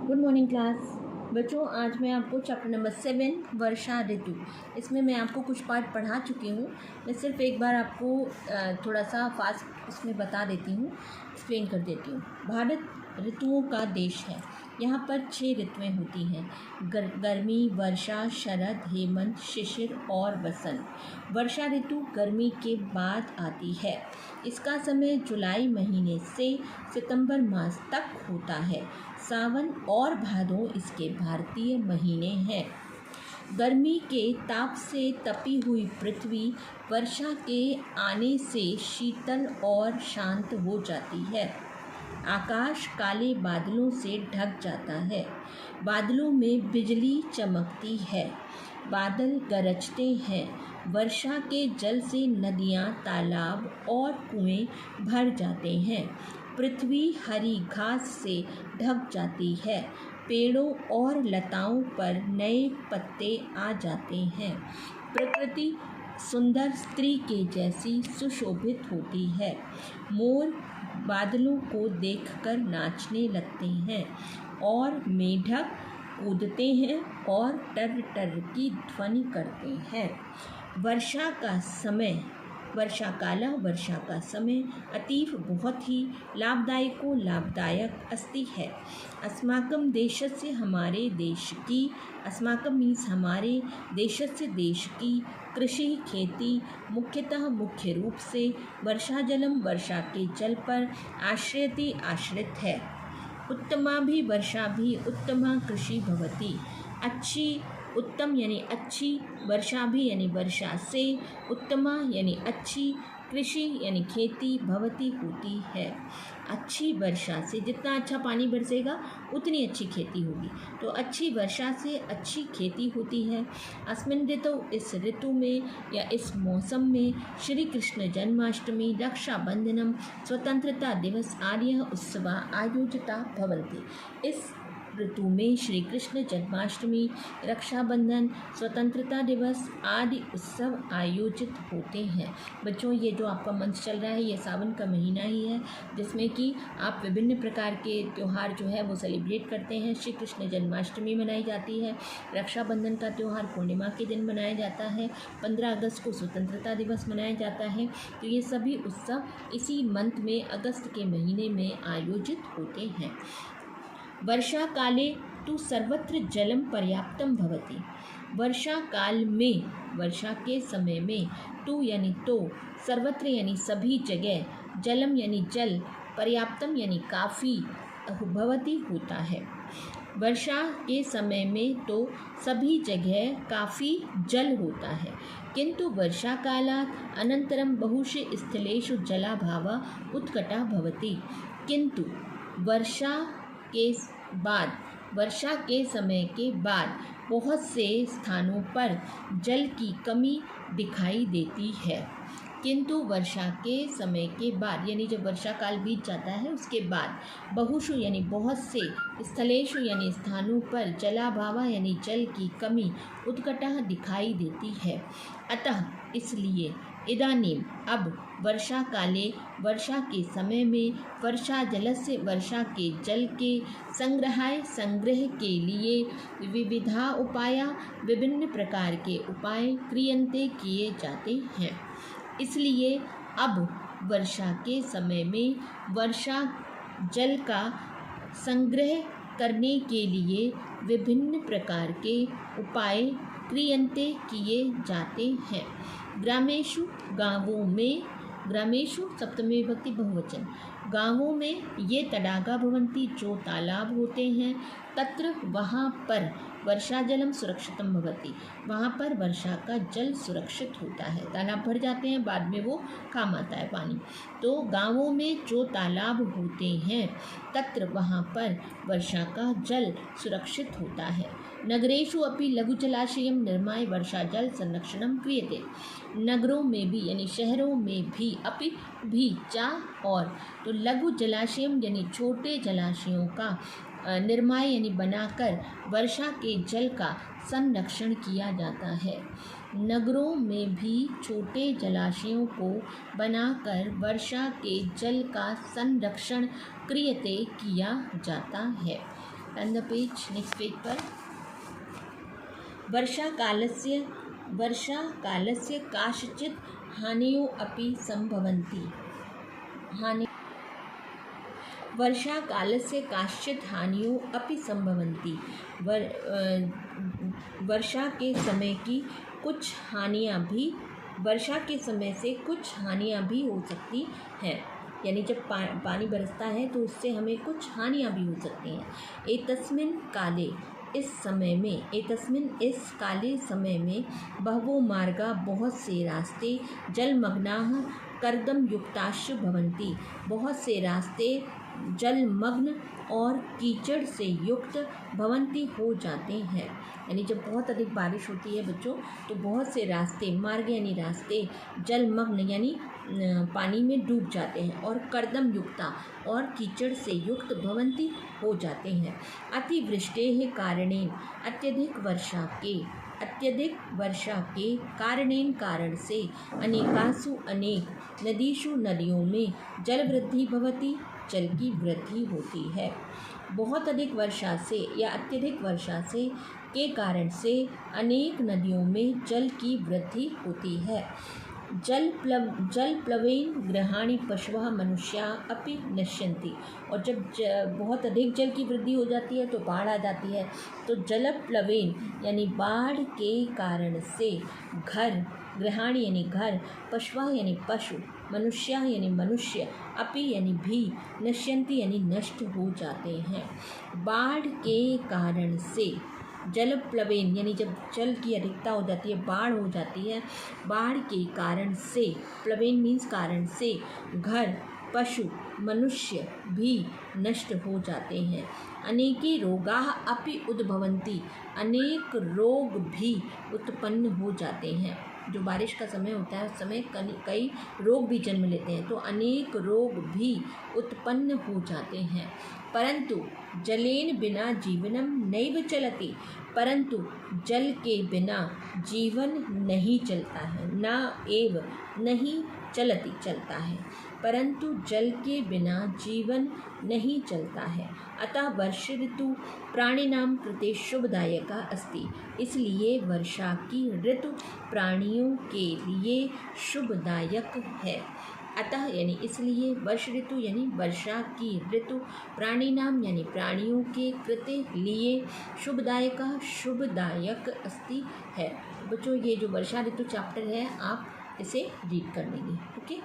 Good morning class. बच्चों, आज मैं आपको चैप्टर नंबर 7 वर्षा ऋतु, इसमें मैं आपको कुछ पार्ट पढ़ा चुकी हूँ। मैं सिर्फ एक बार आपको थोड़ा सा फास्ट इसमें बता देती हूँ, एक्सप्लेन कर देती हूँ। भारत ऋतुओं का देश है। यहाँ पर 6 ऋतुएँ होती हैं, गर्मी, वर्षा, शरद, हेमंत, शिशिर और बसंत। वर्षा ऋतु गर्मी के बाद आती है। इसका समय जुलाई महीने से सितंबर मास तक होता है। सावन और भादो इसके भारतीय महीने हैं। गर्मी के ताप से तपी हुई पृथ्वी वर्षा के आने से शीतल और शांत हो जाती है। आकाश काले बादलों से ढक जाता है। बादलों में बिजली चमकती है। बादल गरजते हैं। वर्षा के जल से नदियाँ, तालाब और कुएं भर जाते हैं। पृथ्वी हरी घास से ढक जाती है। पेड़ों और लताओं पर नए पत्ते आ जाते हैं। प्रकृति सुंदर स्त्री के जैसी सुशोभित होती है। मोर बादलों को देखकर नाचने लगते हैं और मेढक कूदते हैं और टर टर की ध्वनि करते हैं। वर्षा का समय अतीव बहुत ही लाभदायक अस्ति है। अस्माकं देशस्य हमारे देश की कृषि खेती मुख्य रूप से वर्षा के जल पर आश्रित है। उत्तमा भी वर्षा भी उत्तमा कृषि भवति। उत्तम यानी अच्छी, वर्षा भी यानी वर्षा से, उत्तमा यानी अच्छी, कृषि यानी खेती भवती होती है। अच्छी वर्षा से, जितना अच्छा पानी बरसेगा उतनी अच्छी खेती होगी, तो अच्छी वर्षा से अच्छी खेती होती है। अस्मिन् ऋतौ, इस ऋतु में या इस मौसम में श्री कृष्ण जन्माष्टमी, रक्षाबंधनम, स्वतंत्रता दिवस आदि उत्सवाः आयोजिता भवन्ति। इस ऋतु में श्री कृष्ण जन्माष्टमी, रक्षाबंधन, स्वतंत्रता दिवस आदि उत्सव आयोजित होते हैं। बच्चों, ये जो आपका मंथ चल रहा है ये सावन का महीना ही है, जिसमें कि आप विभिन्न प्रकार के त्यौहार जो है वो सेलिब्रेट करते हैं। श्री कृष्ण जन्माष्टमी मनाई जाती है। रक्षाबंधन का त्यौहार पूर्णिमा के दिन मनाया जाता है। 15 अगस्त को स्वतंत्रता दिवस मनाया जाता है। तो ये सभी उत्सव इसी मंथ में, अगस्त के महीने में आयोजित होते हैं। वर्षा काले तु सर्वत्र जलम पर्याप्तम भवति। वर्षा काल में, वर्षा के समय में, तु यानी तो, सर्वत्र यानी सभी जगह, जलम यानी जल, पर्याप्तम यानी काफ़ी, भवति होता है। वर्षा के समय में तो सभी जगह काफ़ी जल होता है, किंतु वर्षा कालात् अनंतरम बहुषु स्थलेषु जलाभावः उत्कटः भवति। किंतु वर्षा के समय के बाद बहुत से स्थानों पर जल की कमी दिखाई देती है। किंतु वर्षा के समय के बाद, यानी जब वर्षा काल बीत जाता है उसके बाद, बहुषु यानी बहुत से, स्थलेषु यानी स्थानों पर, जलाभाव यानी जल की कमी, उत्कटः दिखाई देती है। अतः इसलिए, इदानीम अब, वर्षा काले वर्षा के समय में, वर्षा के जल के संग्रह के लिए विविधा उपाया, विभिन्न प्रकार के उपाय क्रियन्ते किए जाते हैं। इसलिए अब वर्षा के समय में वर्षा जल का संग्रह करने के लिए विभिन्न प्रकार के उपाय क्रियन्ते किए जाते हैं। ग्रामेषु, गाँवों में, ग्रामेषु सप्तमी विभक्ति बहुवचन, गाँवों में ये तडागा भवन्ति, जो तालाब होते हैं, तत्र वहाँ पर वर्षा जलम सुरक्षितम भवति, वहाँ पर वर्षा का जल सुरक्षित होता है। तालाब भर जाते हैं, बाद में वो काम आता है पानी। तो गाँवों में जो तालाब होते हैं, तत्र वहाँ पर वर्षा का जल सुरक्षित होता है। नगरेषु अपि लघु जलाशयं निर्माय वर्षा जल संरक्षणं क्रियते। नगरों में भी यानी शहरों में भी, अपि भी, चा और, तो लघु जलाशयम यानी छोटे जलाशयों का, निर्माय यानी बनाकर वर्षा के जल का संरक्षण किया जाता है। नगरों में भी छोटे जलाशयों को बनाकर वर्षा के जल का संरक्षण किया जाता है। Turn the page, next page पर। वर्षाकालस्य काश्चित् हानियो अपि सम्भवन्ति। वर्षाकालस्य काश्चित् हानियो अपि सम्भवन्ति। वर्षा के समय की कुछ हानियाँ भी, वर्षा के समय से कुछ हानियाँ भी हो सकती हैं। यानी जब पानी बरसता है तो उससे हमें कुछ हानियाँ भी हो सकती हैं। एतस्मिन् इस काले समय में बहवो मार्गा, बहुत से रास्ते, जलमग्नाः कर्दमयुक्ताश्च भवन्ति, बहुत से रास्ते जलमग्न और कीचड़ से युक्त भवन्ति हो जाते हैं। यानी जब बहुत अधिक बारिश होती है बच्चों तो बहुत से रास्ते, मार्ग यानी रास्ते, जलमग्न यानी पानी में डूब जाते हैं, और कर्दम युक्ता और कीचड़ से युक्त भवन्ति हो जाते हैं। अतिवृष्टेः कारणेन, अत्यधिक वर्षा के कारण से अनेकासु अनेक नदीषु नदियों में जल वृद्धि भवति, जल की वृद्धि होती है। बहुत अधिक वर्षा से या अत्यधिक वर्षा से के कारण से अनेक नदियों में जल की वृद्धि होती है। जलप्लवेन गृहाणि पशवः मनुष्याः अपि नश्यन्ति। और जब बहुत अधिक जल की वृद्धि हो जाती है तो बाढ़ आ जाती है। तो जलप्लवेन यानी बाढ़ के कारण से घर, गृहाणि यानी घर, पशवः यानी पशु, मनुष्याः यानी मनुष्य, अपि यानी भी, नश्यन्ति यानी नष्ट हो जाते हैं। बाढ़ के कारण से, जलप्लवेन यानी जब जल की अधिकता हो जाती है, बाढ़ हो जाती है, बाढ़ के कारण से, प्लवेन मीन्स कारण से, घर, पशु, मनुष्य भी नष्ट हो जाते हैं। अनेके रोगाः अपि उद्भवन्ति, अनेक रोग भी उत्पन्न हो जाते हैं। जो बारिश का समय होता है उस समय कई रोग भी जन्म लेते हैं, तो अनेक रोग भी उत्पन्न हो जाते हैं। परंतु जलेन बिना जीवनम नैव चलति, परंतु जल के बिना जीवन नहीं चलता है, ना एव नहीं चलति चलता है, परंतु जल के बिना जीवन नहीं चलता है। अतः वर्ष ऋतु प्राणिनां कृते शुभदायका अस्ति, इसलिए वर्षा की ऋतु प्राणियों के लिए शुभदायक है। अतः यानी इसलिए, वर्ष ऋतु यानी वर्षा की ऋतु, प्राणिनाम यानी प्राणियों के, कृते लिए, शुभदायक अस्ति है। बच्चों ये जो वर्षा ऋतु चैप्टर है आप इसे रीड कर लेंगे। ओके।